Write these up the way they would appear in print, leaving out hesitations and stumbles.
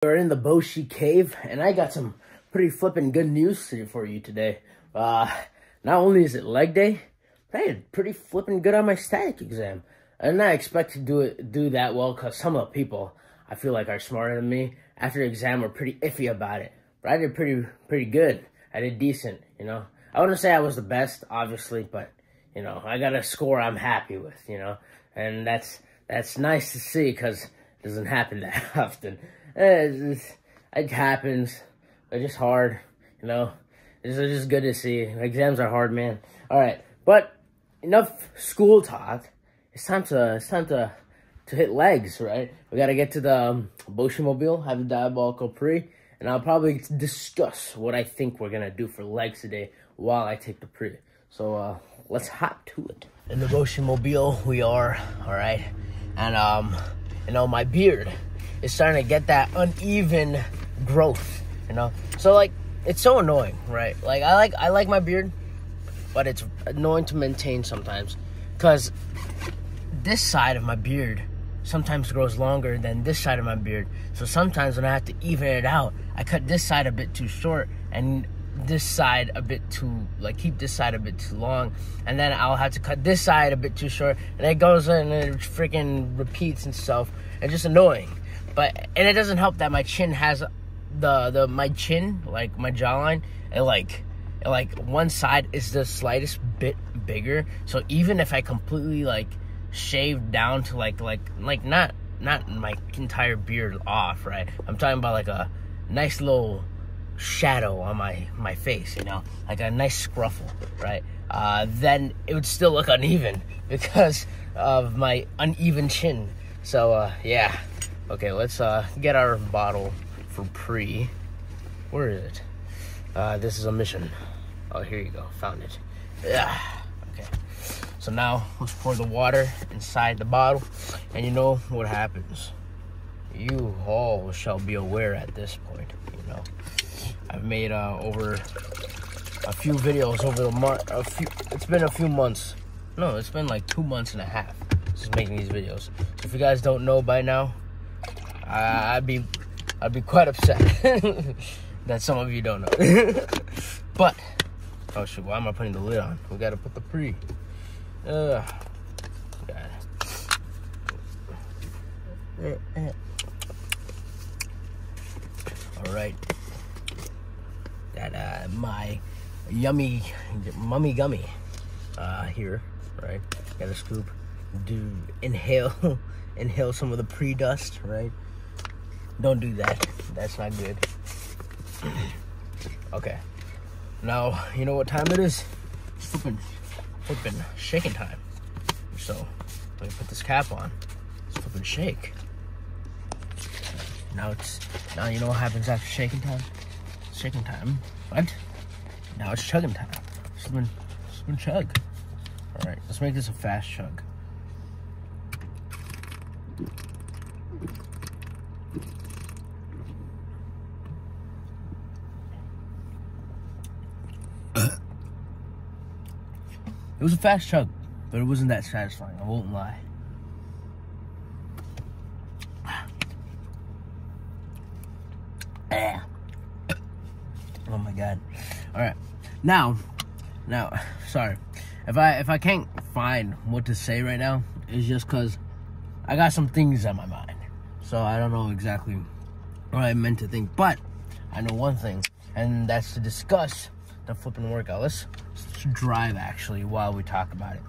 We're in the BOESHI cave, and I got some pretty flippin' good news for you today. Not only is it leg day, but I did pretty flippin' good on my static exam. I did not expect to do that well, because some of the people I feel like are smarter than me after the exam were pretty iffy about it. But I did pretty good. I did decent, you know. I wouldn't say I was the best, obviously, but you know, I got a score I'm happy with, you know, and that's nice to see, because it doesn't happen that often. It happens. They're just hard, you know. It's just good to see. Exams are hard, man. All right, but enough school talk. It's time to hit legs, right? We gotta get to the BOESHI mobile, have the diabolical pre, and I'll probably discuss what I think we're gonna do for legs today while I take the pre. So let's hop to it. In the BOESHI mobile, we are, all right, and you know, my beard is starting to get that uneven growth, you know. So like, it's so annoying, right? Like I like my beard, but it's annoying to maintain sometimes, because this side of my beard sometimes grows longer than this side of my beard. So sometimes when I have to even it out, I cut this side a bit too short and this side a bit too, like, keep this side a bit too long, and then I'll have to cut this side a bit too short, and it goes and it freaking repeats and stuff. It's just annoying. And it doesn't help that my chin has my chin, like my jawline, and like one side is the slightest bit bigger. So even if I completely like shave down to like not my entire beard off, right? I'm talking about like a nice little shadow on my face, you know, like a nice scruffle, right? Then it would still look uneven because of my uneven chin. So yeah. Okay, let's get our bottle for pre. Where is it? This is a mission. Oh, here you go. Found it. Yeah. Okay. So now let's pour the water inside the bottle, and you know what happens. You all shall be aware at this point. You know, I've made over a few videos over the month. It's been a few months. No, it's been like 2 months and a half just making these videos. So if you guys don't know by now, I'd be quite upset that some of you don't know. But oh shoot, why am I putting the lid on? We gotta put the pre. God. All right. That my yummy mummy gummy here, right? Got a scoop. Do inhale some of the pre dust, right? Don't do that. That's not good. Okay. Now, you know what time it is? It's flipping shaking time. So, let me put this cap on. It's flipping shake. Now you know what happens after shaking time? Shaking time. What? Now it's chugging time. Flipping chug. Alright, let's make this a fast chug. It was a fast chug, but it wasn't that satisfying, I won't lie. Oh my god. Alright. Now, sorry. If I can't find what to say right now, it's just because I got some things on my mind. So I don't know exactly what I meant to think, but I know one thing, and that's to discuss the flipping workout. Let's drive actually while we talk about it.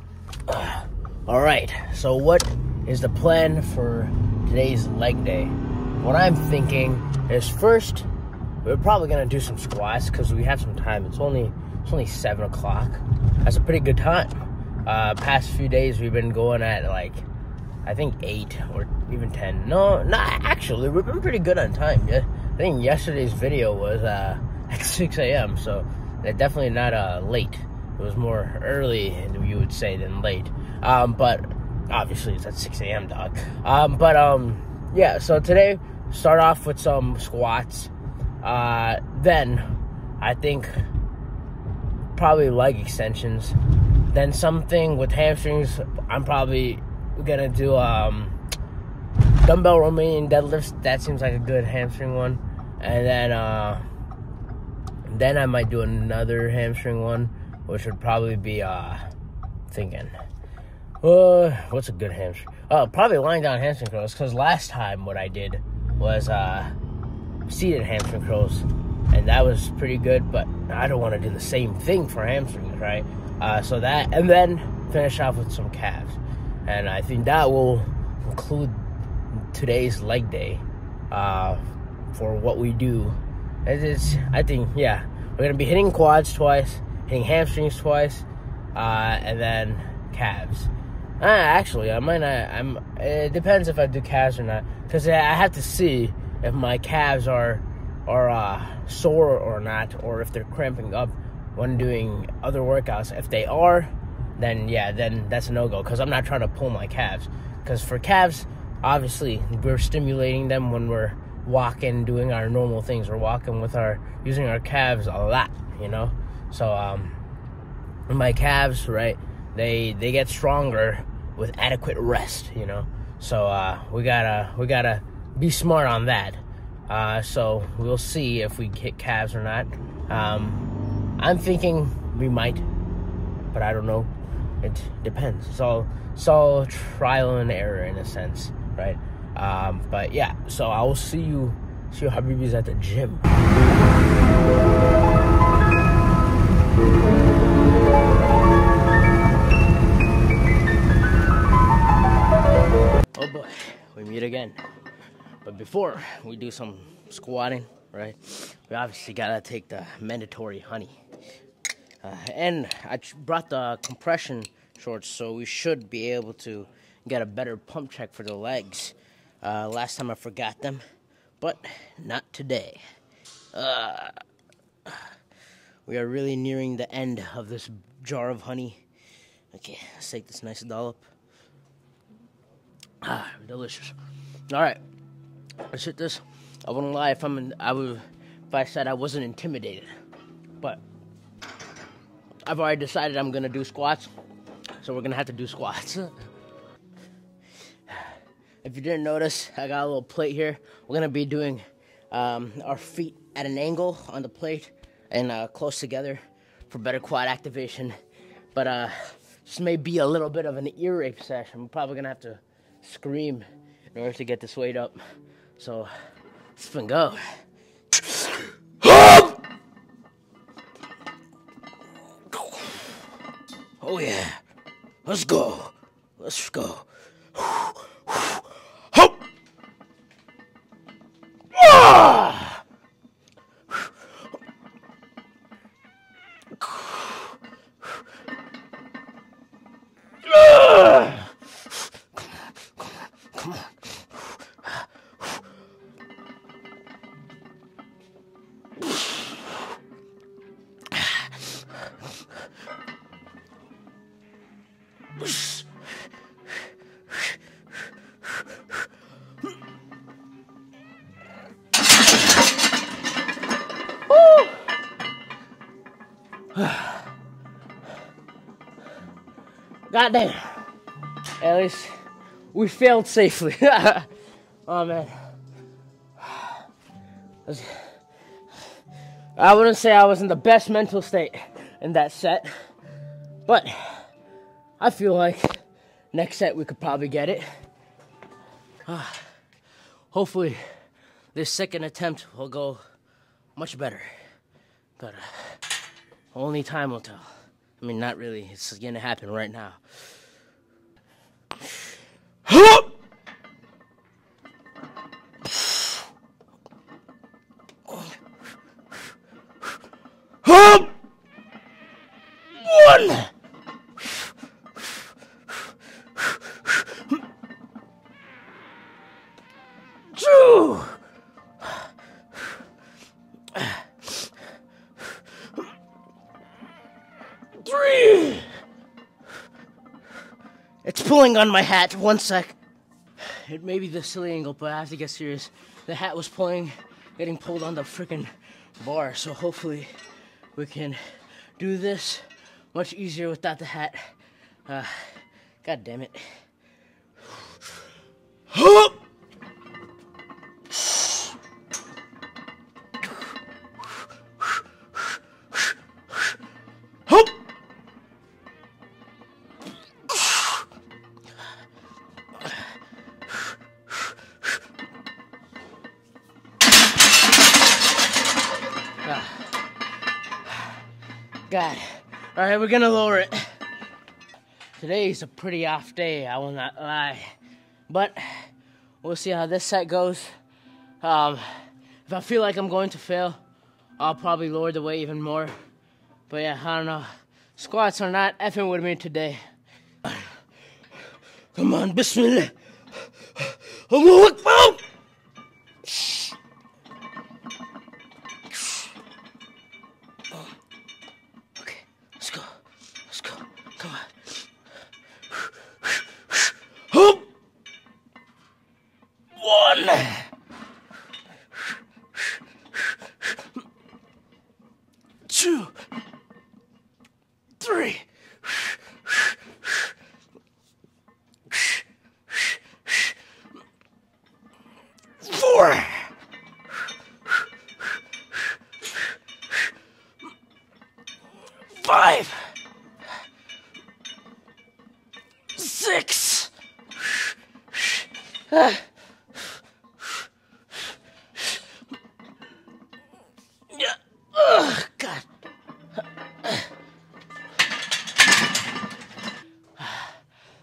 All right, so what is the plan for today's leg day? What I'm thinking is, first we're probably gonna do some squats because we have some time. It's only 7 o'clock. That's a pretty good time. Past few days we've been going at like, I think 8 or even 10. No, not actually. We've been pretty good on time. Yeah, I think yesterday's video was at 6 a.m. So they're definitely not late. It was more early, you would say, than late. But obviously it's at 6 a.m. dog. Yeah. So today, start off with some squats. Then I think probably leg extensions. Then something with hamstrings. I'm probably gonna do dumbbell Romanian deadlifts, that seems like a good hamstring one. And then I might do another hamstring one, which would probably be thinking, what's a good hamstring? Probably lying down hamstring curls, because last time what I did was seated hamstring curls, and that was pretty good. But I don't want to do the same thing for hamstrings, right? So that, and then finish off with some calves, and I think that will include today's leg day for what we do. I think, yeah, we're gonna be hitting quads twice, hitting hamstrings twice, and then calves. Actually, I might not. It depends if I do calves or not, because I have to see if my calves are sore or not, or if they're cramping up when doing other workouts. If they are, then yeah, then that's a no-go, because I'm not trying to pull my calves. Because for calves, obviously, we're stimulating them when we're walking, doing our normal things. We're walking with using our calves a lot, you know. So my calves, right, they get stronger with adequate rest, you know. So we gotta be smart on that. So we'll see if we hit calves or not. I'm thinking we might, but I don't know. It depends. It's all trial and error in a sense, right? But yeah, so I will see you Habibis at the gym. Oh boy, we meet again. But before we do some squatting, right, we obviously gotta take the mandatory honey. And I brought the compression shorts, so we should be able to get a better pump check for the legs. Last time I forgot them, but not today. We are really nearing the end of this jar of honey. Okay, let's take this nice dollop. Delicious. All right, let's hit this. I wouldn't lie if I said I wasn't intimidated, but I've already decided I'm gonna do squats, so we're gonna have to do squats. If you didn't notice, I got a little plate here. We're gonna be doing our feet at an angle on the plate and close together for better quad activation. But this may be a little bit of an ear rape session. I'm probably gonna have to scream in order to get this weight up. So let's fucking go. Oh yeah, let's go. Let's go. Come on. Goddamn. At least we failed safely. Oh man. I wouldn't say I was in the best mental state in that set, but I feel like next set we could probably get it. Hopefully this second attempt will go much better, but only time will tell. I mean, not really. It's gonna happen right now. One. Two. Three. It's pulling on my hat. 1 sec. It may be the silly angle, but I have to get serious. The hat was getting pulled on the freaking bar, so hopefully we can do this much easier without the hat. God damn it. God. All right, we're gonna lower it. Today's a pretty off day, I will not lie. But we'll see how this set goes. If I feel like I'm going to fail, I'll probably lower the weight even more. But yeah, I don't know. Squats are not effing with me today. Come on, bismillah. Allahu Akbar. Okay, let's go. Let's go. Come on. Hoop. 1. 2. 3. 4. 5. 6. Yeah. God.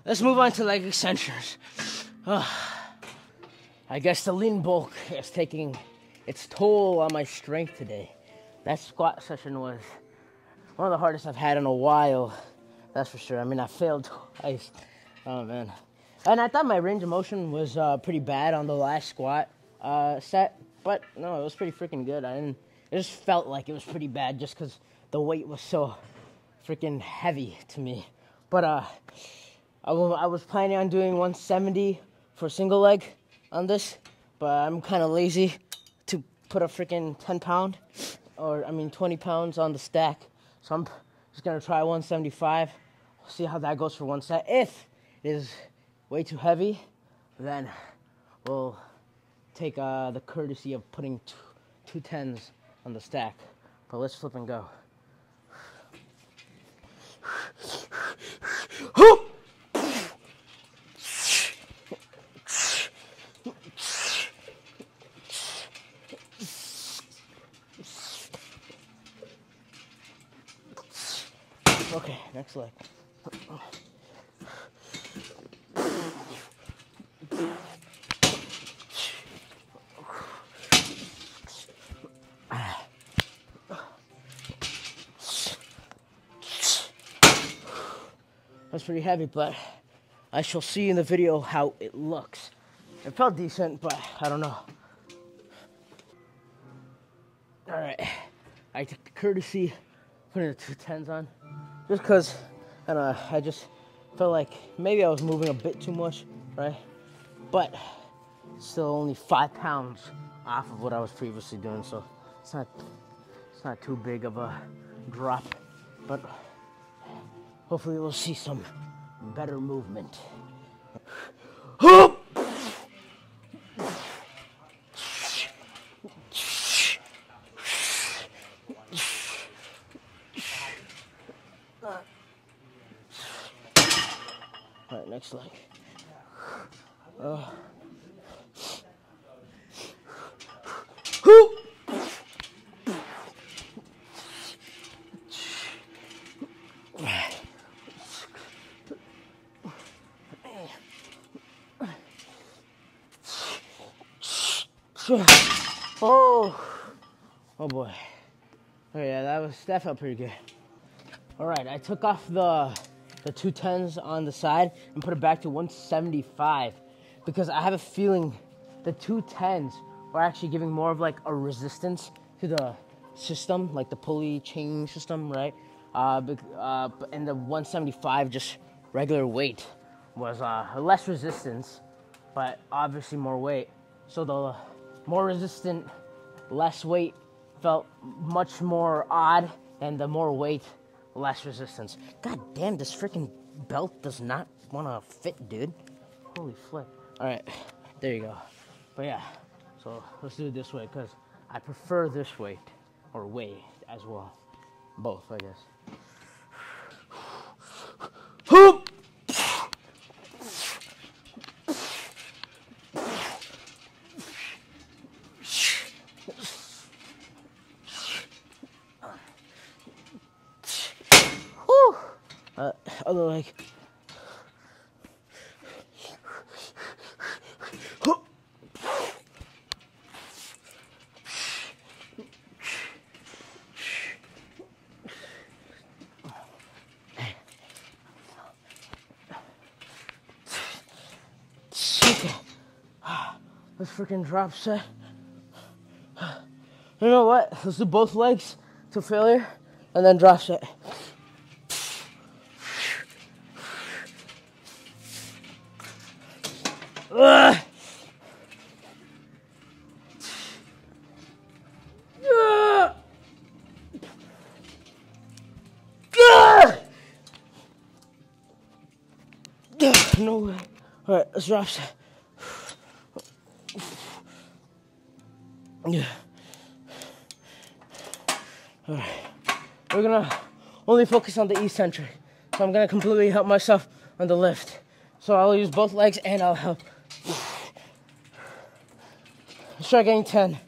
Let's move on to leg extensions. I guess the lean bulk is taking its toll on my strength today. That squat session was one of the hardest I've had in a while. That's for sure. I mean, I failed twice. Oh, man. And I thought my range of motion was pretty bad on the last squat set. But, no, it was pretty freaking good. It just felt like it was pretty bad just because the weight was so freaking heavy to me. But I was planning on doing 170 for single leg on this. But I'm kind of lazy to put a freaking 20 pounds on the stack. So I'm just going to try 175. See how that goes for one set. If it is way too heavy, then we'll take the courtesy of putting two 10s on the stack. But let's flip and go. Okay, next leg. That's pretty heavy, but I shall see in the video how it looks. It felt decent, but I don't know. Alright, I took the courtesy putting the 2 10s on. Just because, I don't know, I just felt like maybe I was moving a bit too much, right? But still only 5 pounds off of what I was previously doing, so it's not too big of a drop. But hopefully we'll see some better movement. All right, next leg. Oh boy. Oh yeah, that felt pretty good. All right, I took off the 2 10s on the side and put it back to 175 because I have a feeling the 2 10s were actually giving more of like a resistance to the system, like the pulley chain system, right? And the 175 just regular weight was less resistance, but obviously more weight. So the more resistant, less weight felt much more odd, and the more weight, less resistance. God damn, this freaking belt does not want to fit, dude. Holy flip. All right, there you go. But yeah, so let's do it this way because I prefer this weight, or way as well. Both, I guess. Hoop! Other leg. Okay. Let's freaking drop set. You know what? Let's do both legs to failure and then drop set. No way. Alright, let's drop set. Yeah. Alright. We're gonna only focus on the eccentric. So I'm gonna completely help myself on the lift. So I'll use both legs and I'll help. Let's try getting 10.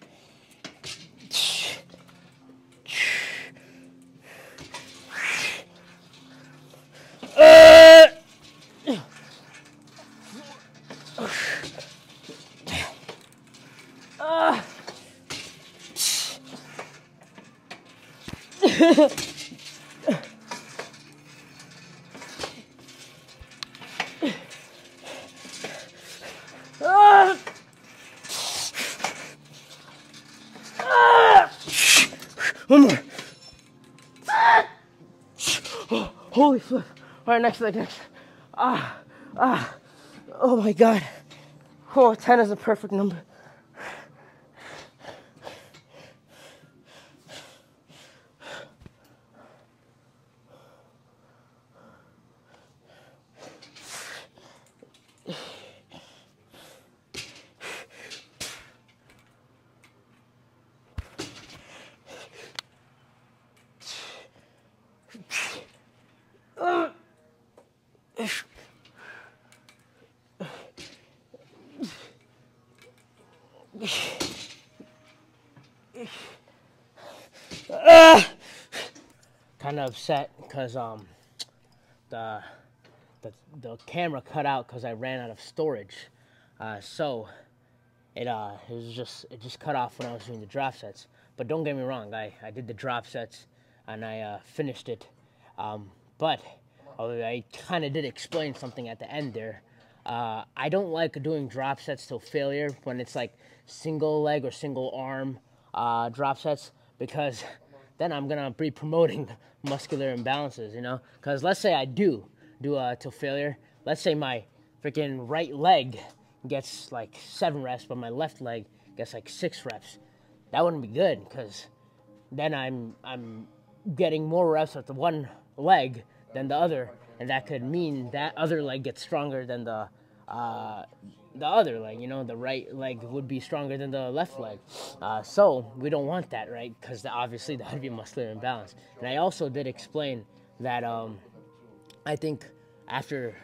One more. Oh, holy flip. All right, next leg, next. Oh my God. Oh, 10 is a perfect number. Kind of upset because the camera cut out because I ran out of storage, so it just cut off when I was doing the drop sets. But don't get me wrong, I did the drop sets and I finished it. But I kind of did explain something at the end there. I don't like doing drop sets till failure when it's like single leg or single arm drop sets, because then I'm gonna be promoting muscular imbalances, you know? Because let's say I do till failure. Let's say my freaking right leg gets like 7 reps, but my left leg gets like 6 reps. That wouldn't be good, because then I'm getting more reps with the one leg than the other, and that could mean that other leg gets stronger than the other leg, you know, the right leg would be stronger than the left leg. So we don't want that, right? Because obviously that would be muscular imbalance. And I also did explain that I think after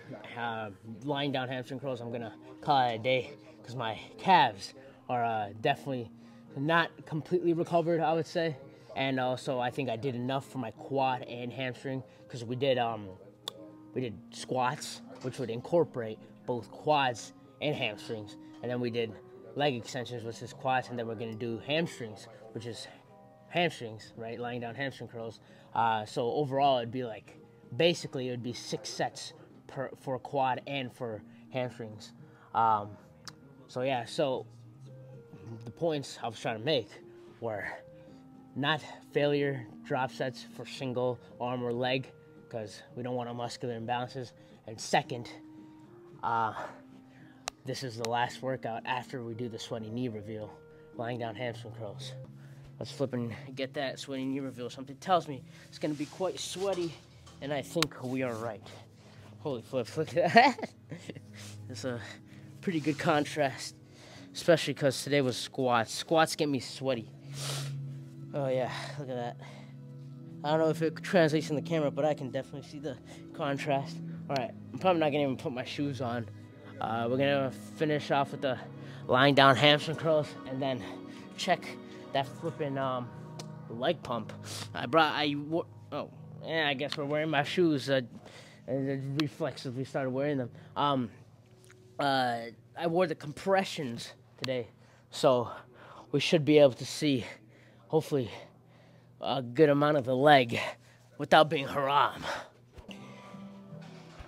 lying down hamstring curls, I'm gonna call it a day, because my calves are definitely not completely recovered, I would say. And also I think I did enough for my quad and hamstring, because we did squats, which would incorporate both quads and hamstrings, and then we did leg extensions, which is quads, and then we're going to do hamstrings, which is hamstrings, right? Lying down hamstring curls. So overall, it'd be like, basically, it would be 6 sets for quad and for hamstrings. So yeah, so the points I was trying to make were not failure drop sets for single arm or leg, because we don't want muscular imbalances. And second, this is the last workout after we do the sweaty knee reveal, lying down hamstring curls. Let's flip and get that sweaty knee reveal. Something tells me it's going to be quite sweaty, and I think we are right. Holy flips, look at that. It's a pretty good contrast, especially because today was squats. Squats get me sweaty. Oh yeah, look at that. I don't know if it translates in the camera, but I can definitely see the contrast. All right, I'm probably not gonna even put my shoes on. We're gonna finish off with the lying down hamstring curls, and then check that flipping leg pump. I guess we're wearing my shoes and it reflexively started wearing them. I wore the compressions today, so we should be able to see, hopefully, a good amount of the leg without being haram.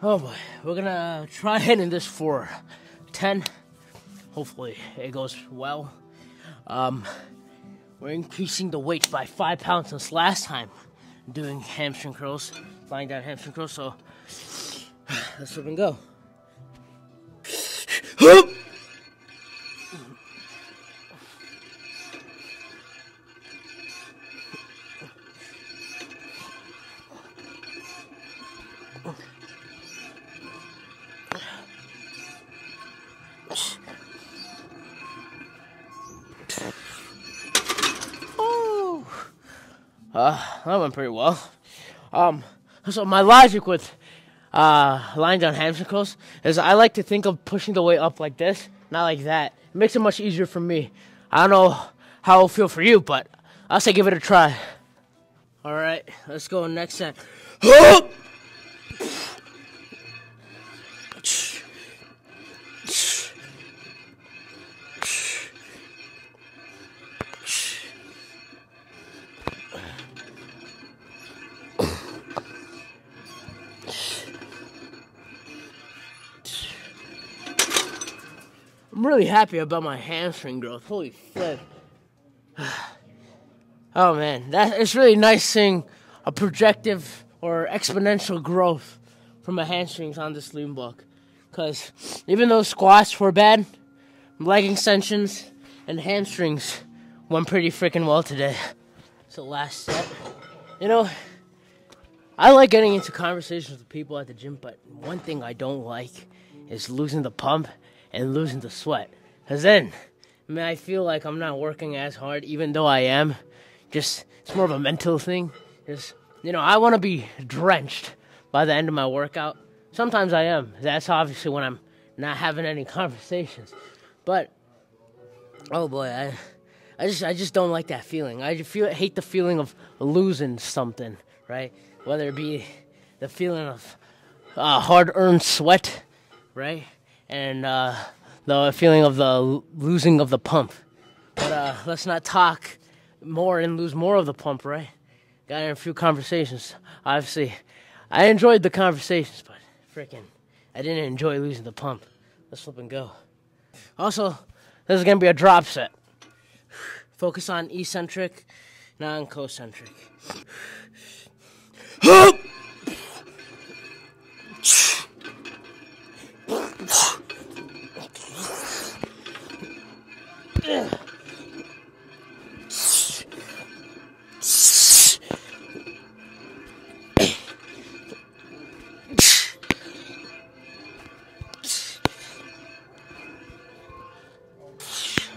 Oh boy, we're gonna try hitting this for 10. Hopefully it goes well. We're increasing the weight by 5 pounds since last time doing hamstring curls, lying down hamstring curls, so let's flip and go. That went pretty well. So my logic with lying down hamstring curls is I like to think of pushing the weight up like this, not like that. It makes it much easier for me. I don't know how it'll feel for you, but I'll say give it a try. All right, let's go next set. I'm really happy about my hamstring growth. Holy flip. Oh man, it's really nice seeing a projective or exponential growth from my hamstrings on this lean block. Because even though squats were bad, leg extensions and hamstrings went pretty freaking well today. So last set. You know, I like getting into conversations with people at the gym, but one thing I don't like is losing the pump and losing the sweat. Because then, I feel like I'm not working as hard, even though I am. Just, it's more of a mental thing. Just, I want to be drenched by the end of my workout. Sometimes I am. That's obviously when I'm not having any conversations. But, oh boy, I just don't like that feeling. I hate the feeling of losing something, right? Whether it be the feeling of hard-earned sweat, right? And the feeling of the losing of the pump. But let's not talk more and lose more of the pump, right? Got in a few conversations. Obviously, I enjoyed the conversations, but freaking, I didn't enjoy losing the pump. Let's flip and go. Also, this is going to be a drop set. Focus on eccentric, not on concentric.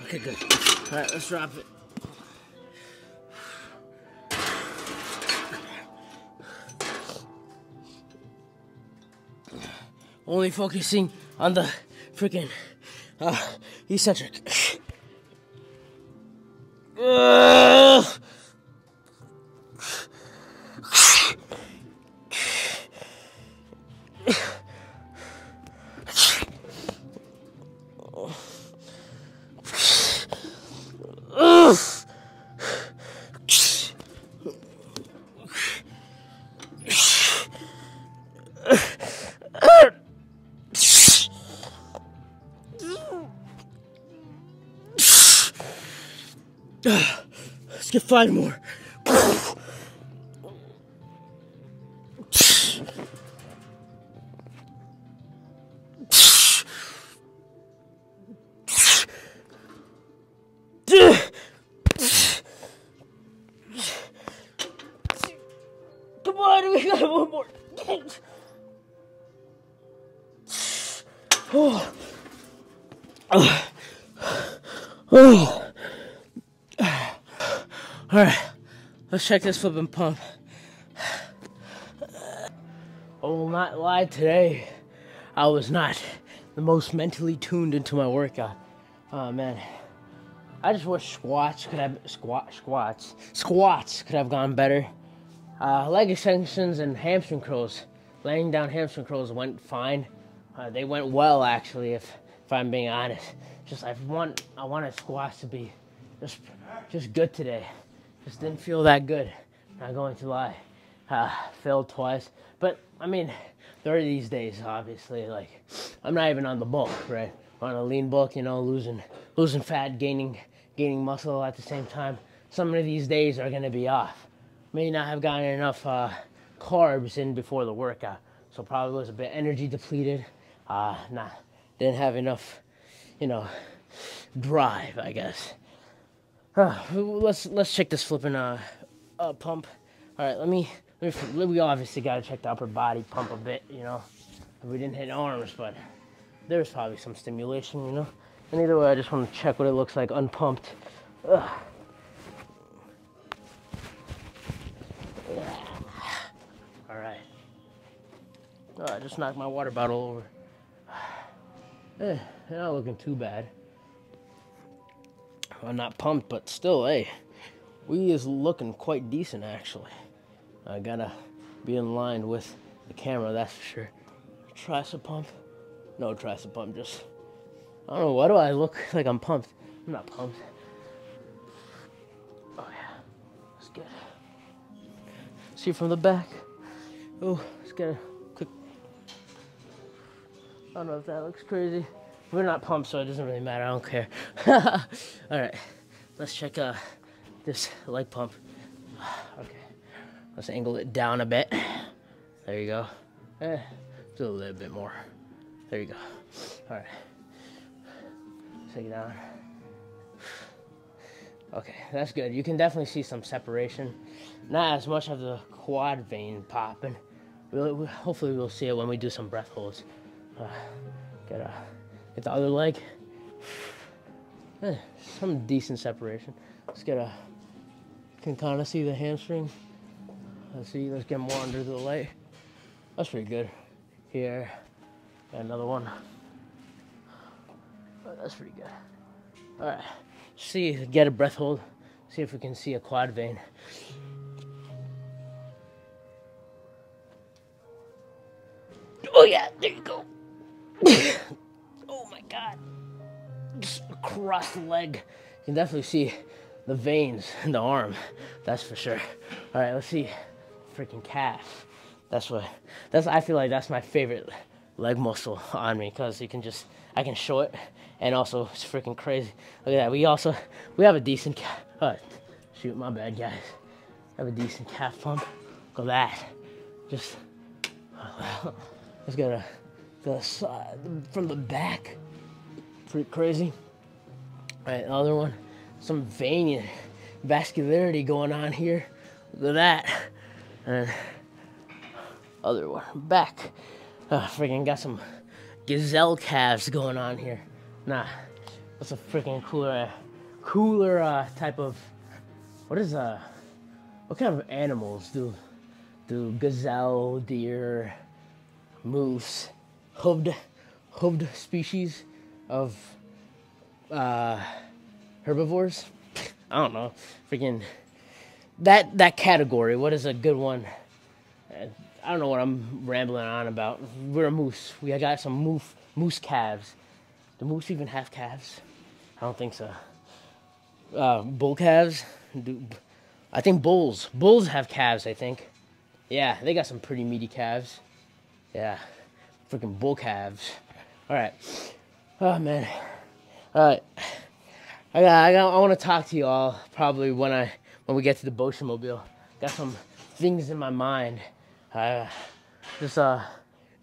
Okay, good. All right, let's drop it. Only focusing on the freaking eccentric. Let's get 5 more. Come on, we got 1 more. Alright, let's check this flipping pump. I will not lie, today I was not the most mentally tuned into my workout. Oh man, I just wish squats could have squats could have gone better. Leg extensions and hamstring curls laying down hamstring curls went fine. They went well, actually, if I'm being honest. Just I wanted squats to be just good today. Just didn't feel that good. Not going to lie. Failed twice. But I mean, there are these days, obviously, like I'm not even on the bulk, right? I'm on a lean bulk, you know, losing fat, gaining muscle at the same time. Some of these days are gonna be off. May not have gotten enough carbs in before the workout, so probably was a bit energy depleted. Didn't have enough, you know, drive, I guess. Let's check this flipping pump. All right, we obviously gotta check the upper body pump a bit, you know. We didn't hit arms, but there's probably some stimulation, you know. And either way, I just want to check what it looks like unpumped. Ugh. All right. Oh, I just knocked my water bottle over. Not looking too bad. I'm not pumped, but still, hey, we is looking quite decent, actually. I gotta be in line with the camera, that's for sure. Tricep pump? No tricep pump, just, I don't know, why do I look like I'm pumped? I'm not pumped. Oh yeah, that's good. See from the back. Oh, let's get a quick, I don't know if that looks crazy. We're not pumped, so it doesn't really matter, I don't care. All right, let's check this leg pump. Okay, let's angle it down a bit. There you go. Do a little bit more. There you go. All right, take it down. Okay, that's good. You can definitely see some separation. Not as much of the quad vein popping. Hopefully we'll see it when we do some breath holds. Get the other leg. Some decent separation. Can kind of see the hamstring. Let's get more under the light. That's pretty good. Here, got another one. Oh, that's pretty good. All right, get a breath hold. See if we can see a quad vein. Oh yeah, there you go. Oh my God. Just across the leg. You can definitely see the veins in the arm. That's for sure. All right, let's see. Freaking calf. I feel like that's my favorite leg muscle on me, because I can show it, and also it's freaking crazy. Look at that. We have a decent calf. Shoot, my bad, guys. I have a decent calf pump. Look at that. Just, let's get the side from the back. Pretty crazy. All right, another one. Some vein vascularity going on here. Look at that. And other one. Back. Freaking got some gazelle calves going on here. Nah, what's a freaking cooler type of, what kind of animals do gazelle, deer, moose, hooved species of herbivores? I don't know. Freaking that category. What is a good one? I don't know what I'm rambling on about. We're a moose. We got some moose calves. Do moose even have calves? I don't think so. Bull calves? I think bulls. Bulls have calves, I think. Yeah, they got some pretty meaty calves. Yeah, freaking bull calves. All right. Oh man. All right. I want to talk to you all probably when we get to the BOESHI mobile. Got some things in my mind. Just don't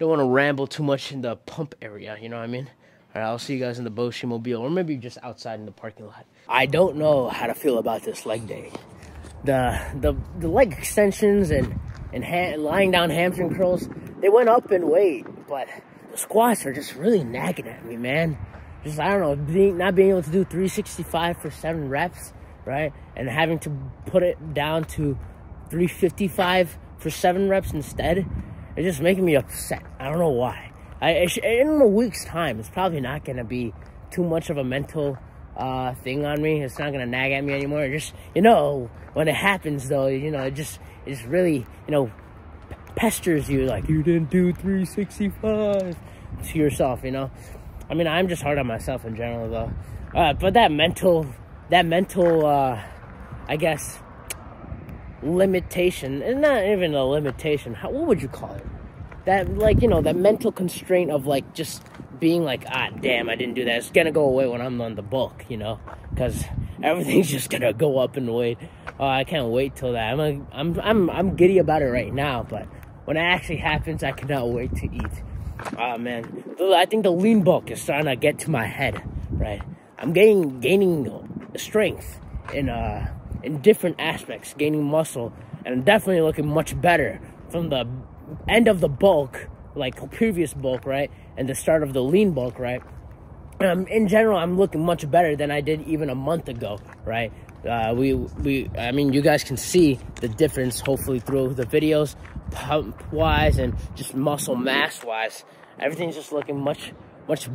want to ramble too much in the pump area, you know what I mean? All right, I'll see you guys in the BOESHI mobile, or maybe just outside in the parking lot. I don't know how to feel about this leg day. The leg extensions and lying down hamstring curls, they went up in weight, but the squats are just really nagging at me, man. Just, I don't know, not being able to do 365 for 7 reps, right? And having to put it down to 355 for 7 reps instead. It's just making me upset. I don't know why. In a week's time, it's probably not going to be too much of a mental thing on me. It's not going to nag at me anymore. It just, you know, when it happens, though, you know, it just really, you know, pesters you like, you didn't do 365 to yourself, you know? I mean, I'm just hard on myself in general, though. But that mental, I guess, limitation, and not even a limitation, what would you call it? That, like, you know, that mental constraint of, like, just being like, ah, damn, I didn't do that. It's gonna go away when I'm on the bulk, you know? Because everything's just gonna go up in weight. Oh, I can't wait till that. I'm giddy about it right now, but when it actually happens, I cannot wait to eat. Oh, man. I think the lean bulk is starting to get to my head, right? I'm gaining strength in different aspects, gaining muscle, and I'm definitely looking much better from the end of the bulk, like previous bulk, right? And the start of the lean bulk, right? In general, I'm looking much better than I did even a month ago, right? I mean, you guys can see the difference, hopefully, through the videos, pump-wise and just muscle mass-wise. Everything's just looking much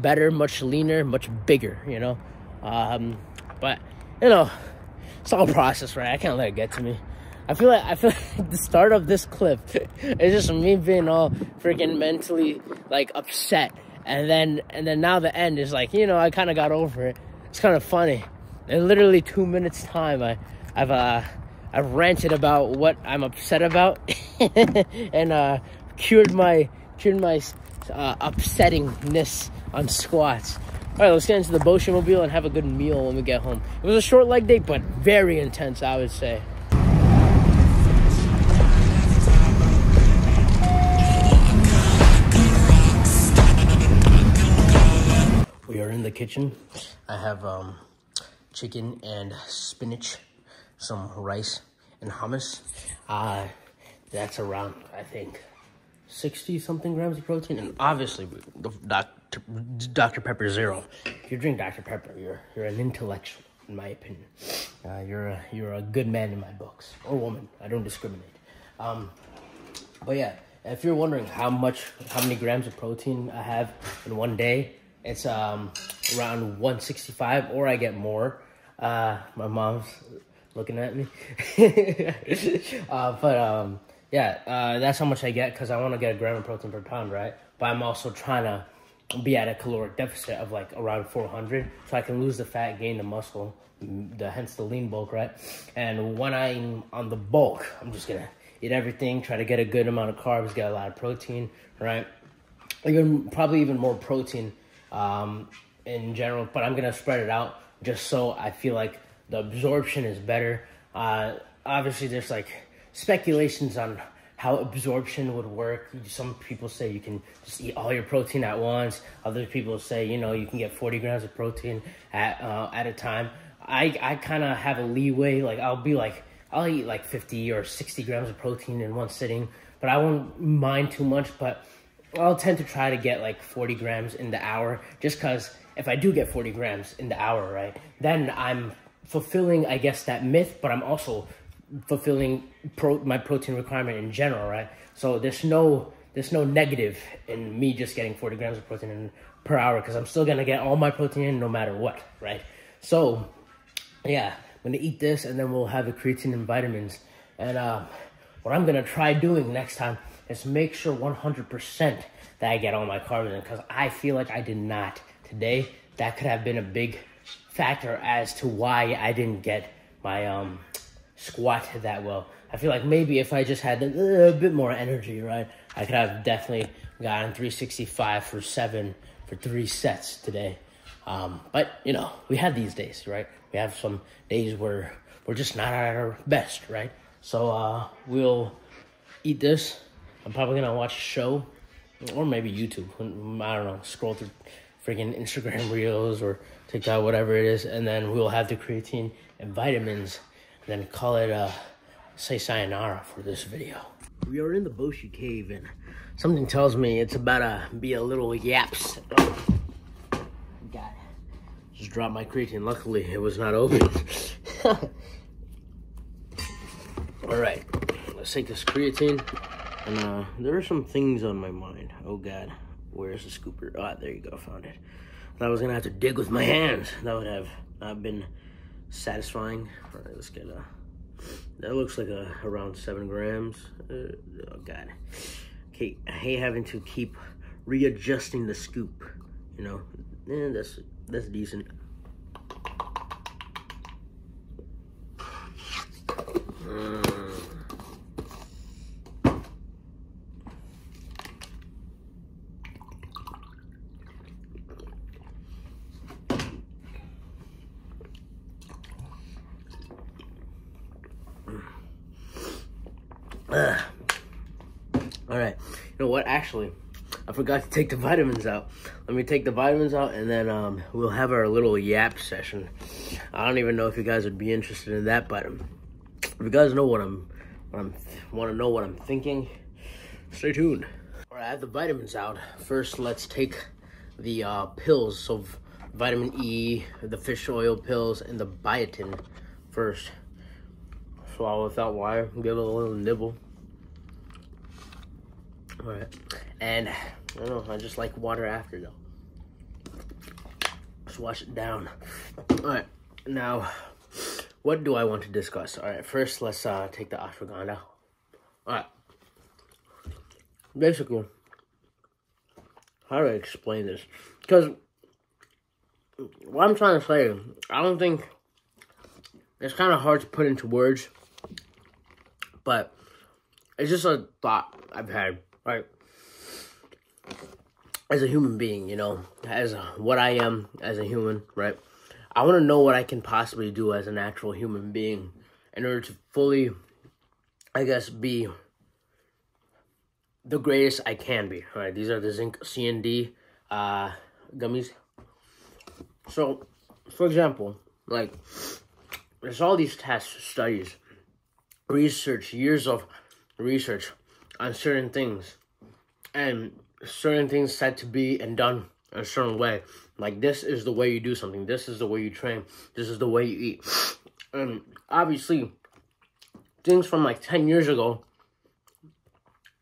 better, much leaner, much bigger, you know? But, you know, it's all a process, right? I can't let it get to me. I feel like the start of this clip is just me being all freaking mentally, like, upset. And then now the end is like, you know, I kind of got over it. It's kind of funny. In literally 2 minutes time, I've ranted about what I'm upset about and cured my upsettingness on squats. All right, let's get into the BOESHI mobile and have a good meal when we get home. It was a short leg day, but very intense, I would say. We are in the kitchen. I have chicken and spinach, some rice and hummus. That's around, I think, 60-something grams of protein, and obviously Dr. Pepper Zero. If you drink Dr. Pepper, you're an intellectual, in my opinion. You're a good man in my books, or woman. I don't discriminate. But yeah, if you're wondering how many grams of protein I have in one day, it's around 165, or I get more. My mom's looking at me. Yeah, that's how much I get, because I want to get a gram of protein per pound, right? But I'm also trying to be at a caloric deficit of like around 400, so I can lose the fat, gain the muscle, hence the lean bulk, right? And when I'm on the bulk, I'm just gonna eat everything, try to get a good amount of carbs, get a lot of protein, right? Probably even more protein in general, but I'm gonna spread it out just so I feel like the absorption is better. Obviously, there's like speculations on how absorption would work. Some people say you can just eat all your protein at once. Other people say, you know, you can get 40 grams of protein at a time. I kind of have a leeway. Like I'll eat like 50 or 60 grams of protein in one sitting, but I won't mind too much. But I'll tend to try to get like 40 grams in the hour, just because if I do get 40 grams in the hour, right, then I'm fulfilling, I guess, that myth, but I'm also fulfilling my protein requirement in general, right? So there's no negative in me just getting 40 grams of protein per hour, because I'm still gonna get all my protein in no matter what, right? So yeah, I'm gonna eat this, and then we'll have the creatine and vitamins. And what I'm gonna try doing next time is make sure 100% that I get all my carbs in, because I feel like I did not today. That could have been a big factor as to why I didn't get my squat that well. I feel like maybe if I just had a little bit more energy, right, I could have definitely gotten 365 for 3 sets today. But you know, we have these days, right? We have some days where we're just not at our best, right? So we'll eat this. I'm probably gonna watch a show, or maybe YouTube. I don't know, scroll through freaking Instagram reels or TikTok, whatever it is, and then we'll have the creatine and vitamins, and then call it say sayonara for this video. We are in the BOESHI cave, and something tells me it's about to be a little yaps. Oh, God, just dropped my creatine. Luckily, it was not open. All right, let's take this creatine. And there are some things on my mind. Oh God, where's the scooper? Ah, there you go, found it. I was gonna have to dig with my hands. That would have not been satisfying. All right, let's get That looks like around 7 grams. Oh God. Okay, I hate having to keep readjusting the scoop. You know, that's decent. All right, you know what? Actually, I forgot to take the vitamins out. Let me take the vitamins out, and then we'll have our little yap session. I don't even know if you guys would be interested in that, but if you guys know want to know what I'm thinking, stay tuned. All right, I have the vitamins out. First, let's take the pills. So vitamin E, the fish oil pills, and the biotin first. Swallow without water, give it a little nibble. All right, and I don't know, I just like water after though. Just wash it down. All right, now, what do I want to discuss? All right, first let's take the ashwagandha. All right, basically, how do I explain this? Because what I'm trying to say, I don't think, it's kind of hard to put into words, but it's just a thought I've had, right? As a human being, you know, as what I am as a human, right? I want to know what I can possibly do as an actual human being in order to fully, I guess, be the greatest I can be, right? These are the zinc C and D gummies. So, for example, like, there's all these tests, studies, research, years of research on certain things, and certain things said to be and done a certain way. Like, this is the way you do something, this is the way you train, this is the way you eat. And obviously, things from like 10 years ago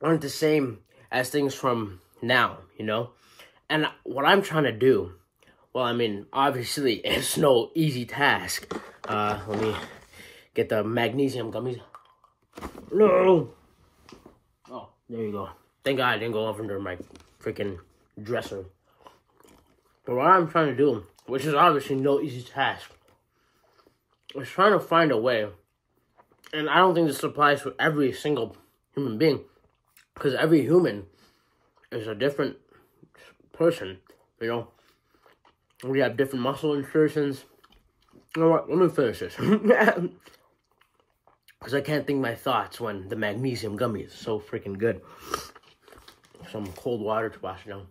aren't the same as things from now, you know? And what I'm trying to do, well, I mean, obviously, it's no easy task. Let me get the magnesium gummies. No! Oh, there you go. Thank God I didn't go under my freaking dresser. But what I'm trying to do, which is obviously no easy task, is trying to find a way. And I don't think this applies to every single human being, because every human is a different person, you know? We have different muscle insertions. You know what? Let me finish this. Because I can't think my thoughts when the magnesium gummy is so freaking good. Some cold water to wash it down.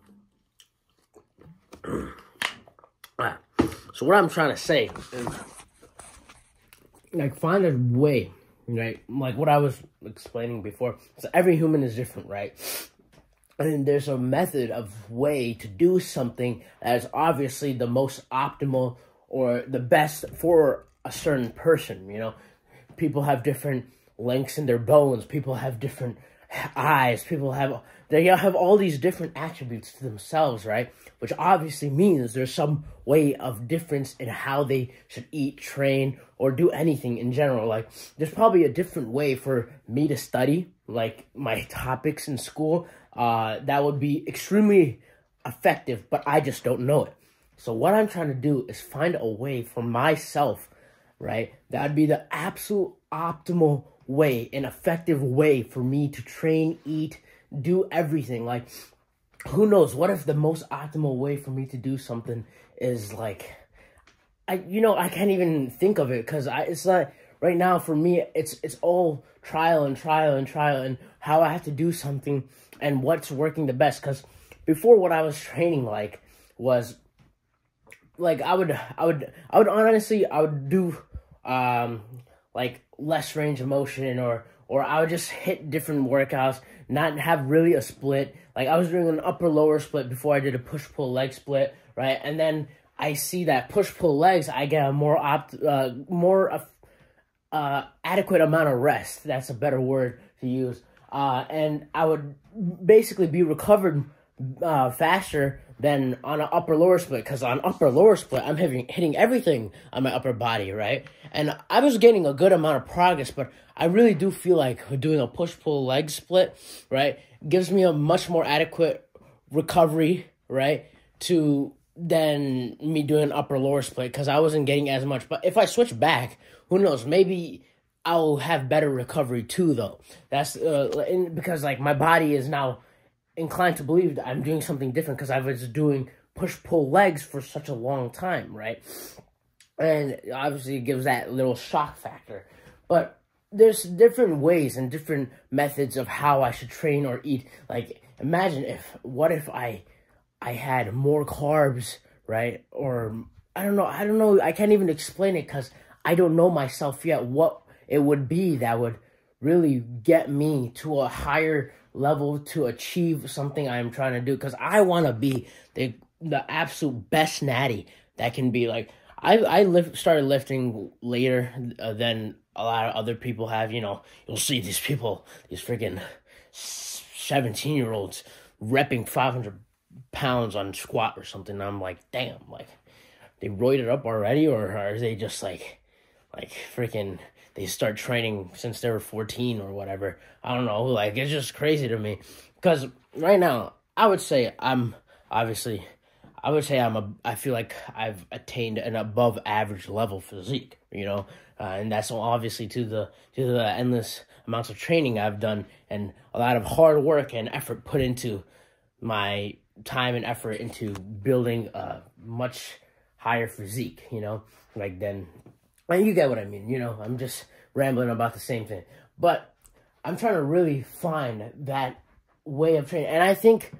So what I'm trying to say is, like, find a way, right? Like what I was explaining before. So every human is different, right? And there's a method of way to do something that is obviously the most optimal or the best for a certain person, you know? People have different lengths in their bones. People have different eyes. They have all these different attributes to themselves, right? Which obviously means there's some way of difference in how they should eat, train, or do anything in general. Like, there's probably a different way for me to study, like, my topics in school, that would be extremely effective, but I just don't know it. So what I'm trying to do is find a way for myself, right? That'd be the absolute optimal way, an effective way for me to train, eat, do everything. Like, who knows? What if the most optimal way for me to do something is like, I can't even think of it, because it's like, right now for me, it's all trial and how I have to do something and what's working the best. Because before, what I was training like was like, I would honestly do like less range of motion, or I would just hit different workouts, not have really a split. Like, I was doing an upper lower split before I did a push pull leg split, right? And then I see that push pull legs, I get a more adequate amount of rest. That's a better word to use. And I would basically be recovered faster than on an upper lower split, because on upper lower split I'm hitting everything on my upper body, right? And I was getting a good amount of progress, but I really do feel like doing a push-pull leg split, right, gives me a much more adequate recovery, right, to than me doing an upper lower split, because I wasn't getting as much. But if I switch back, who knows, maybe I'll have better recovery too, though. That's because like my body is now inclined to believe that I'm doing something different, because I was doing push-pull legs for such a long time, right? And obviously it gives that little shock factor. But there's different ways and different methods of how I should train or eat. Like, imagine what if I had more carbs, right? Or I don't know, I can't even explain it, because I don't know myself yet what it would be that would really get me to a higher level to achieve something I'm trying to do, because I want to be the absolute best natty that can be. Like, I started lifting later than a lot of other people have. You know, you'll see these people, these freaking 17-year-olds repping 500 pounds on squat or something, and I'm like, damn, like, they roided up already, or are they just like freaking, they start training since they were 14 or whatever? I don't know. Like, it's just crazy to me, because right now I would say I feel like I've attained an above average level physique, you know, and that's obviously to the endless amounts of training I've done, and a lot of hard work and effort put into my time and effort into building a much higher physique, you know, like then, and you get what I mean, you know, I'm just rambling about the same thing, but I'm trying to really find that way of training, and I think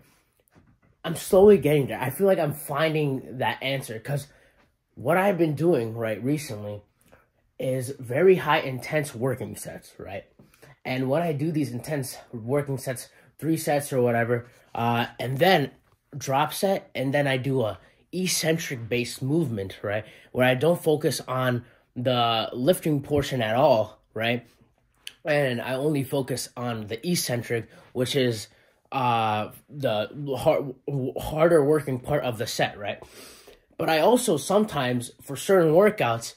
I'm slowly getting there. I feel like I'm finding that answer, because what I've been doing, right, recently is very high intense working sets, right? And when I do these intense working sets, 3 sets or whatever, and then drop set, and then I do a eccentric based movement, right, where I don't focus on the lifting portion at all, right, and I only focus on the eccentric, which is the harder working part of the set, right? But I also sometimes, for certain workouts,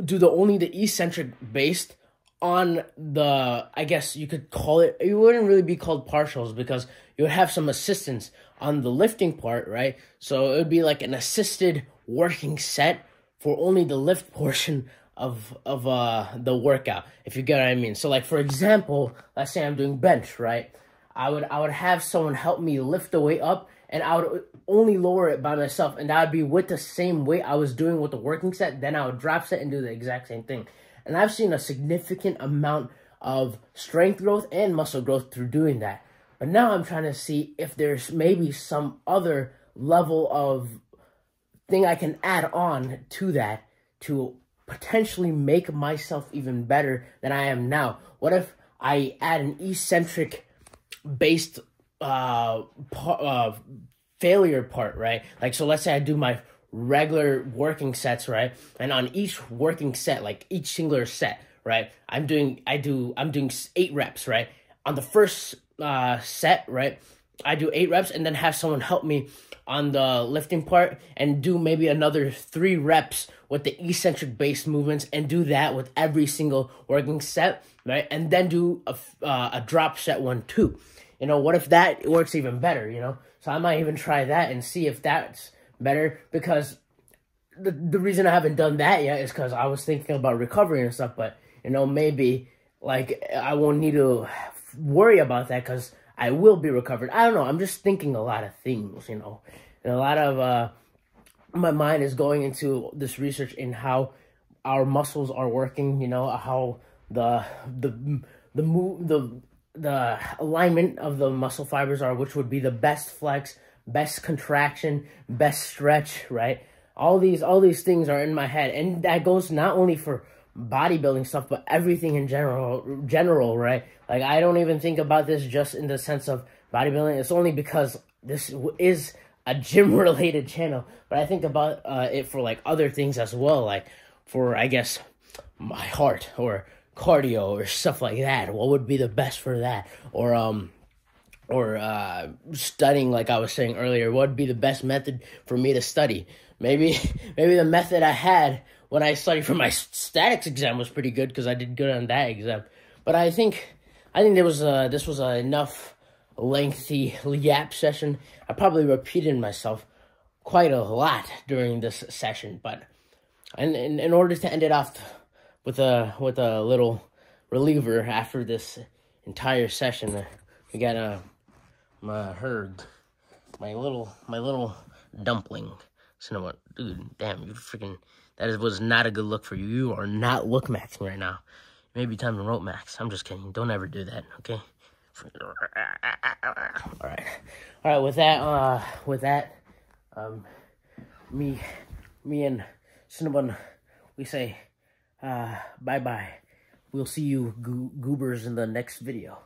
do only the eccentric based on the, I guess you could call it, it wouldn't really be called partials, because you would have some assistance on the lifting part, right? So it would be like an assisted working set for only the lift portion of the workout, if you get what I mean. So like, for example, let's say I'm doing bench, right? I would have someone help me lift the weight up, and I would only lower it by myself, and that would be with the same weight I was doing with the working set. Then I would drop set and do the exact same thing. And I've seen a significant amount of strength growth and muscle growth through doing that. But now I'm trying to see if there's maybe some other level of thing I can add on to that to potentially make myself even better than I am now. What if I add an eccentric based failure part, right? Like, so let's say I do my regular working sets, right? And on each working set, like each singular set, right, I'm doing 8 reps, right? On the first set, right, I do 8 reps, and then have someone help me on the lifting part and do maybe another 3 reps with the eccentric based movements, and do that with every single working set, right? And then do a drop set one too. You know, what if that works even better, you know? So I might even try that and see if that's better, because the reason I haven't done that yet is because I was thinking about recovery and stuff, but, you know, maybe, like, I won't need to worry about that because I will be recovered. I don't know, I'm just thinking a lot of things, you know, and a lot of, my mind is going into this research in how our muscles are working, you know, how the alignment of the muscle fibers are, which would be the best flex, best contraction, best stretch, right? All these things are in my head, and that goes not only for bodybuilding stuff, but everything in general, right? Like, I don't even think about this just in the sense of bodybuilding. It's only because this is a gym-related channel, but I think about it for, like, other things as well, like for, I guess, my heart or cardio or stuff like that. What would be the best for that? Or studying, like I was saying earlier, what would be the best method for me to study? Maybe the method I had when I studied for my statics exam was pretty good because I did good on that exam. But I think this was enough lengthy yap session. I probably repeated myself quite a lot during this session, but in order to end it off with a little reliever after this entire session, we got my little dumpling. Cinnamon, dude, damn, you freaking, was not a good look for you. You are not look maxing right now. Maybe time to rope max. I'm just kidding. Don't ever do that, okay? All right. With that, me and Cinnamon, we say, bye-bye. We'll see you goobers in the next video.